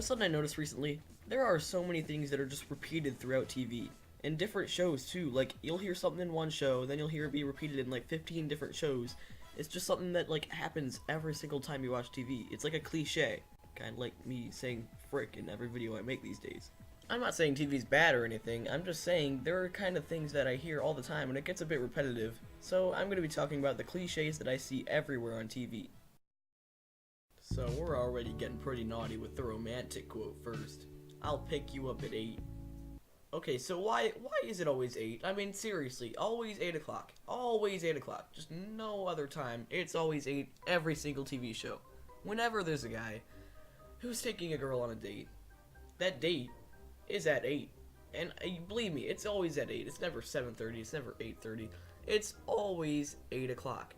something I noticed recently. There are so many things that are just repeated throughout TV. And different shows too. Like, you'll hear something in one show, then you'll hear it be repeated in like 15 different shows. It's just something that like happens every single time you watch TV. It's like a cliche. Kind of like me saying frick in every video I make these days. I'm not saying TV's bad or anything, I'm just saying there are kind of things that I hear all the time and it gets a bit repetitive. So I'm going to be talking about the cliches that I see everywhere on TV. So we're already getting pretty naughty with the romantic quote first. I'll pick you up at 8. Okay, so why is it always 8? I mean, seriously, always 8 o'clock. Always 8 o'clock. Just no other time. It's always 8 every single TV show. Whenever there's a guy who's taking a girl on a date, that date is at 8. And believe me, it's always at 8. It's never 7:30. It's never 8:30. It's always 8 o'clock.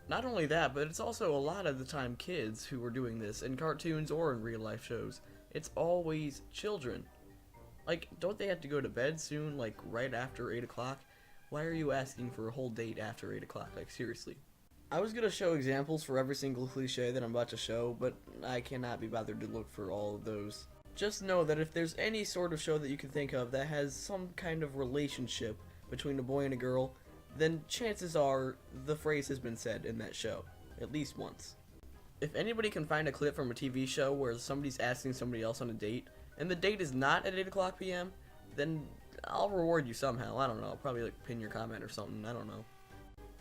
Not only that, but it's also a lot of the time kids who are doing this in cartoons or in real life shows. It's always children. Like, don't they have to go to bed soon, like right after 8 o'clock? Why are you asking for a whole date after 8 o'clock? Like, seriously. I was gonna show examples for every single cliche that I'm about to show, but I cannot be bothered to look for all of those. Just know that if there's any sort of show that you can think of that has some kind of relationship between a boy and a girl, then chances are the phrase has been said in that show, at least once. If anybody can find a clip from a TV show where somebody's asking somebody else on a date, and the date is not at 8 o'clock p.m., then I'll reward you somehow. I don't know, I'll probably like pin your comment or something, I don't know.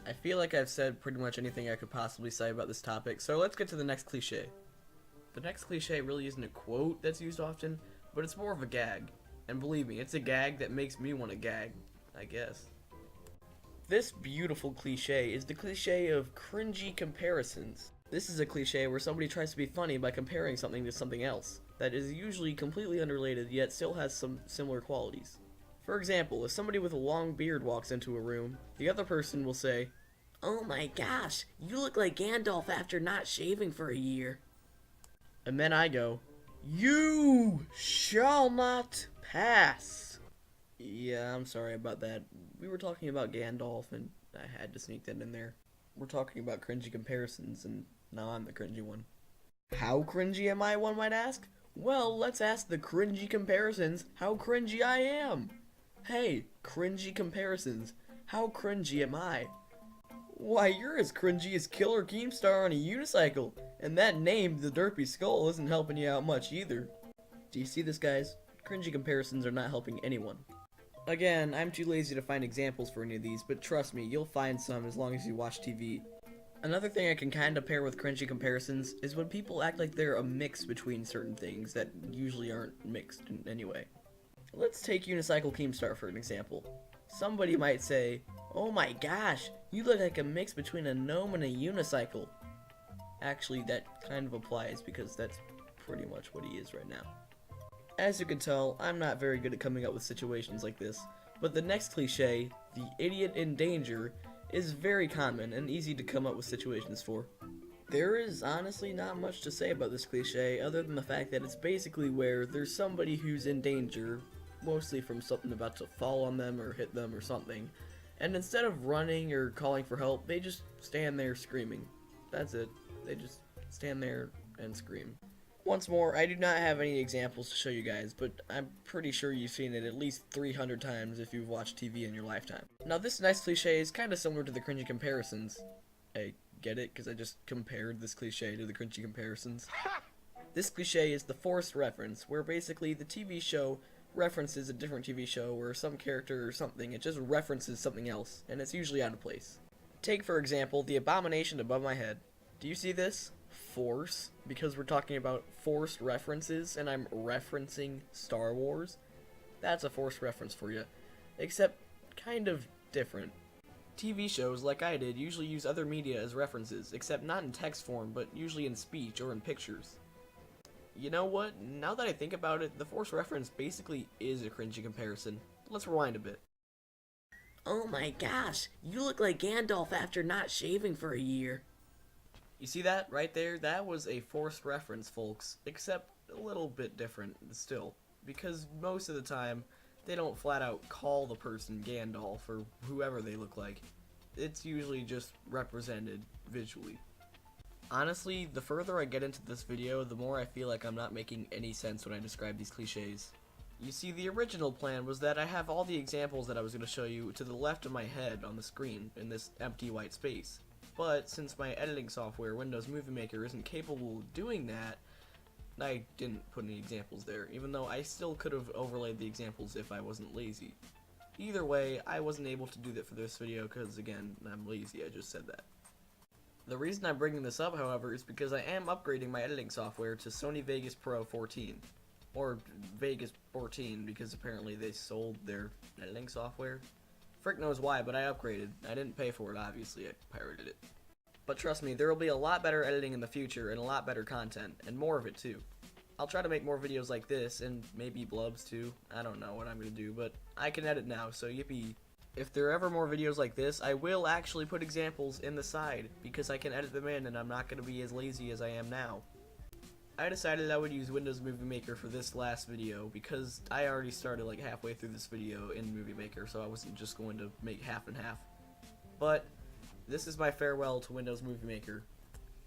I feel like I've said pretty much anything I could possibly say about this topic, so let's get to the next cliche. The next cliche really isn't a quote that's used often, but it's more of a gag. And believe me, it's a gag that makes me want to gag, I guess. This beautiful cliche is the cliche of cringy comparisons. This is a cliche where somebody tries to be funny by comparing something to something else that is usually completely unrelated yet still has some similar qualities. For example, if somebody with a long beard walks into a room, the other person will say, "Oh my gosh, you look like Gandalf after not shaving for a year." And then I go, "You shall not pass." Yeah, I'm sorry about that. We were talking about Gandalf and I had to sneak that in there. We're talking about cringy comparisons and now I'm the cringy one. How cringy am I, one might ask? Well, let's ask the Cringey Comparisons how cringy I am. Hey, Cringey Comparisons, how cringy am I? Why, you're as cringy as Killer Keemstar on a unicycle, and that name, TheDerpySkull, isn't helping you out much either. Do you see this, guys? Cringy comparisons are not helping anyone. Again, I'm too lazy to find examples for any of these, but trust me, you'll find some as long as you watch TV. Another thing I can kinda pair with cringy comparisons is when people act like they're a mix between certain things that usually aren't mixed in any way. Let's take Unicycle Keemstar for an example. Somebody might say, "Oh my gosh, you look like a mix between a gnome and a unicycle." Actually, that kind of applies because that's pretty much what he is right now. As you can tell, I'm not very good at coming up with situations like this, but the next cliche, the idiot in danger, is very common and easy to come up with situations for. There is honestly not much to say about this cliche other than the fact that it's basically where there's somebody who's in danger, mostly from something about to fall on them or hit them or something, and instead of running or calling for help, they just stand there screaming. That's it. They just stand there and scream. Once more, I do not have any examples to show you guys, but I'm pretty sure you've seen it at least 300 times if you've watched TV in your lifetime. Now this next cliche is kind of similar to the cringy comparisons. Hey, get it? Because I just compared this cliche to the cringy comparisons. This cliche is the forced reference, where basically the TV show references a different TV show or some character or something. It just references something else, and it's usually out of place. Take, for example, the abomination above my head. Do you see this? Force, because we're talking about forced references and I'm referencing Star Wars. That's a forced reference for you, except kind of different. TV shows, like I did, usually use other media as references, except not in text form, but usually in speech or in pictures. You know what? Now that I think about it, the forced reference basically is a cringy comparison. Let's rewind a bit. "Oh my gosh, you look like Gandalf after not shaving for a year." You see that right there? That was a forced reference, folks, except a little bit different still, because most of the time they don't flat out call the person Gandalf or whoever they look like. It's usually just represented visually. Honestly, the further I get into this video, the more I feel like I'm not making any sense when I describe these cliches. You see, the original plan was that I have all the examples that I was going to show you to the left of my head on the screen in this empty white space. But since my editing software, Windows Movie Maker, isn't capable of doing that, I didn't put any examples there, even though I still could have overlaid the examples if I wasn't lazy. Either way, I wasn't able to do that for this video because, again, I'm lazy, I just said that. The reason I'm bringing this up, however, is because I am upgrading my editing software to Sony Vegas Pro 14. Or Vegas 14, because apparently they sold their editing software. Frick knows why, but I upgraded. I didn't pay for it, obviously, I pirated it. But trust me, there will be a lot better editing in the future, and a lot better content, and more of it too. I'll try to make more videos like this, and maybe blubs too. I don't know what I'm gonna do, but I can edit now, so yippee. If there are ever more videos like this, I will actually put examples in the side, because I can edit them in and I'm not going to be as lazy as I am now. I decided I would use Windows Movie Maker for this last video, because I already started like halfway through this video in Movie Maker, so I wasn't just going to make half and half. But, this is my farewell to Windows Movie Maker.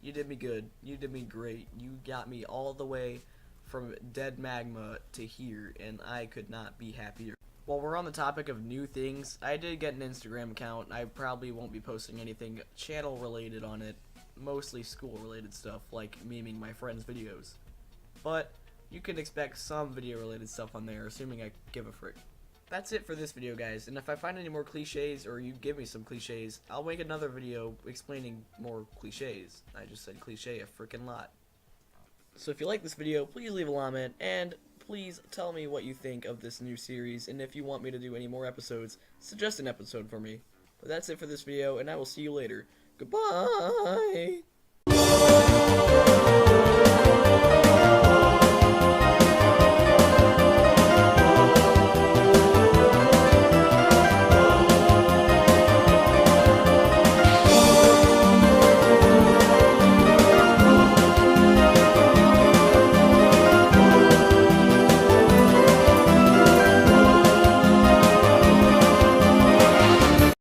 You did me good, you did me great, you got me all the way from dead magma to here, and I could not be happier. While we're on the topic of new things, I did get an Instagram account. I probably won't be posting anything channel related on it, mostly school related stuff like memeing my friends' videos. But you can expect some video related stuff on there, assuming I give a frick. That's it for this video, guys, and if I find any more cliches or you give me some cliches, I'll make another video explaining more cliches. I just said cliche a frickin' lot. So if you like this video, please leave a comment, and please tell me what you think of this new series, and if you want me to do any more episodes, suggest an episode for me. But that's it for this video, and I will see you later. Goodbye!